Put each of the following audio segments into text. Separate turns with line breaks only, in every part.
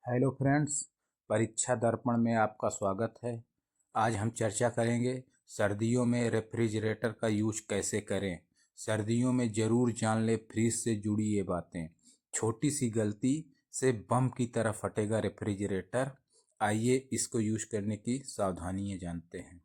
Hello friends, परीक्षा दर्पण में आपका स्वागत है। आज हम चर्चा करेंगे सर्दियों में रेफ्रिजरेटर का यूज कैसे करें। सर्दियों में ज़रूर जान लें फ्रिज से जुड़ी ये बातें। छोटी सी गलती से बम की तरह फटेगा रेफ्रिजरेटर। आइए इसको यूज करने की सावधानियाँ जानते हैं।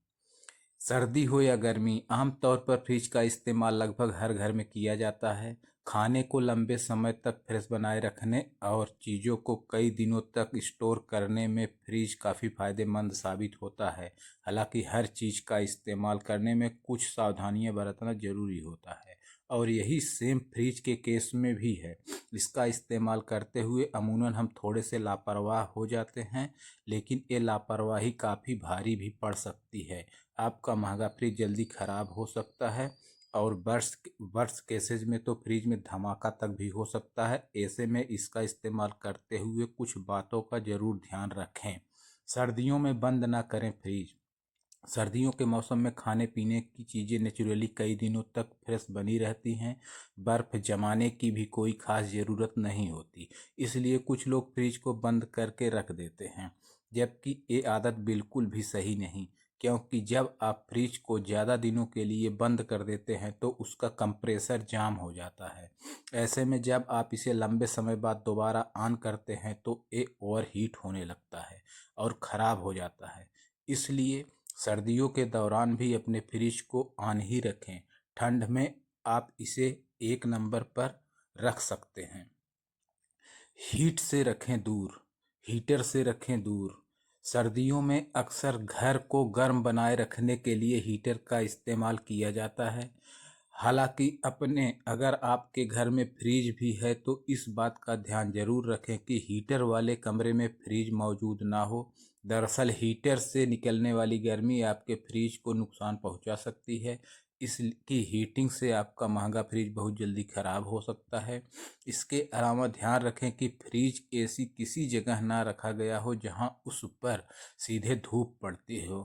सर्दी हो या गर्मी, आमतौर पर फ्रिज का इस्तेमाल लगभग हर घर में किया जाता है। खाने को लंबे समय तक फ्रेश बनाए रखने और चीज़ों को कई दिनों तक स्टोर करने में फ्रिज काफ़ी फायदेमंद साबित होता है। हालांकि हर चीज़ का इस्तेमाल करने में कुछ सावधानियां बरतना जरूरी होता है, और यही सेम फ्रिज के केस में भी है। इसका इस्तेमाल करते हुए अमूमन हम थोड़े से लापरवाह हो जाते हैं, लेकिन ये लापरवाही काफ़ी भारी भी पड़ सकती है। आपका महंगा फ्रिज जल्दी ख़राब हो सकता है, और वर्स्ट केसेज में तो फ्रिज में धमाका तक भी हो सकता है। ऐसे में इसका इस्तेमाल करते हुए कुछ बातों का ज़रूर ध्यान रखें। सर्दियों में बंद ना करें फ्रिज। सर्दियों के मौसम में खाने पीने की चीज़ें नेचुरली कई दिनों तक फ्रेश बनी रहती हैं। बर्फ़ जमाने की भी कोई ख़ास ज़रूरत नहीं होती, इसलिए कुछ लोग फ्रिज को बंद करके रख देते हैं, जबकि ये आदत बिल्कुल भी सही नहीं। क्योंकि जब आप फ्रिज को ज़्यादा दिनों के लिए बंद कर देते हैं तो उसका कंप्रेसर जाम हो जाता है। ऐसे में जब आप इसे लंबे समय बाद दोबारा ऑन करते हैं तो ये ओवर हीट होने लगता है और ख़राब हो जाता है। इसलिए सर्दियों के दौरान भी अपने फ्रिज को ऑन ही रखें। ठंड में आप इसे 1 नंबर पर रख सकते हैं। हीट से रखें दूर, हीटर से रखें दूर। सर्दियों में अक्सर घर को गर्म बनाए रखने के लिए हीटर का इस्तेमाल किया जाता है। हालांकि अगर आपके घर में फ्रिज भी है तो इस बात का ध्यान जरूर रखें कि हीटर वाले कमरे में फ्रिज मौजूद ना हो। दरअसल हीटर से निकलने वाली गर्मी आपके फ्रिज को नुकसान पहुंचा सकती है। इसकी हीटिंग से आपका महंगा फ्रिज बहुत जल्दी ख़राब हो सकता है। इसके अलावा ध्यान रखें कि फ्रिज ऐसी किसी जगह ना रखा गया हो जहां उस पर सीधे धूप पड़ती हो।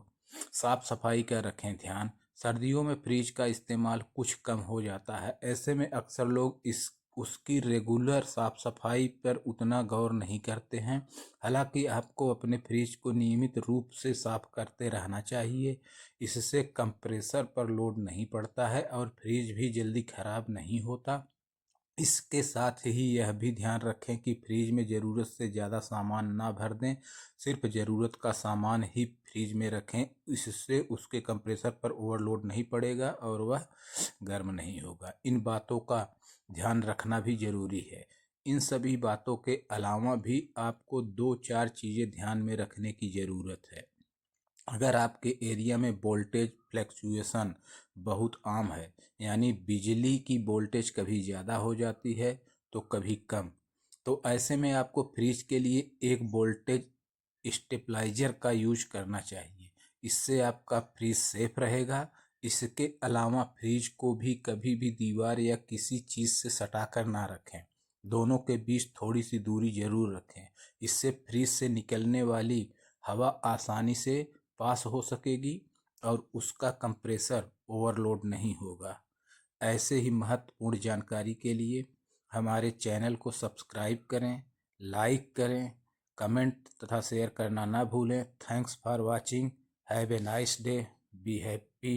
साफ सफाई का रखें ध्यान। सर्दियों में फ्रिज का इस्तेमाल कुछ कम हो जाता है। ऐसे में अक्सर लोग इस उसकी रेगुलर साफ सफाई पर उतना गौर नहीं करते हैं। हालांकि आपको अपने फ्रिज को नियमित रूप से साफ करते रहना चाहिए। इससे कंप्रेसर पर लोड नहीं पड़ता है और फ्रिज भी जल्दी खराब नहीं होता। इसके साथ ही यह भी ध्यान रखें कि फ्रिज में ज़रूरत से ज़्यादा सामान ना भर दें। सिर्फ ज़रूरत का सामान ही फ्रिज में रखें। इससे उसके कंप्रेसर पर ओवरलोड नहीं पड़ेगा और वह गर्म नहीं होगा। इन बातों का ध्यान रखना भी ज़रूरी है। इन सभी बातों के अलावा भी आपको 2-4 चीज़ें ध्यान में रखने की ज़रूरत है। अगर आपके एरिया में वोल्टेज फ्लैक्चुएशन बहुत आम है, यानी बिजली की वोल्टेज कभी ज़्यादा हो जाती है तो कभी कम, तो ऐसे में आपको फ्रिज के लिए एक वोल्टेज स्टेबलाइजर का यूज करना चाहिए। इससे आपका फ्रिज सेफ रहेगा। इसके अलावा फ्रिज को भी कभी भी दीवार या किसी चीज़ से सटाकर ना रखें। दोनों के बीच थोड़ी सी दूरी जरूर रखें। इससे फ्रिज से निकलने वाली हवा आसानी से पास हो सकेगी और उसका कंप्रेसर ओवरलोड नहीं होगा। ऐसे ही महत्वपूर्ण जानकारी के लिए हमारे चैनल को सब्सक्राइब करें, लाइक करें, कमेंट तथा शेयर करना ना भूलें। Thanks for watching. Have a nice day. Be happy.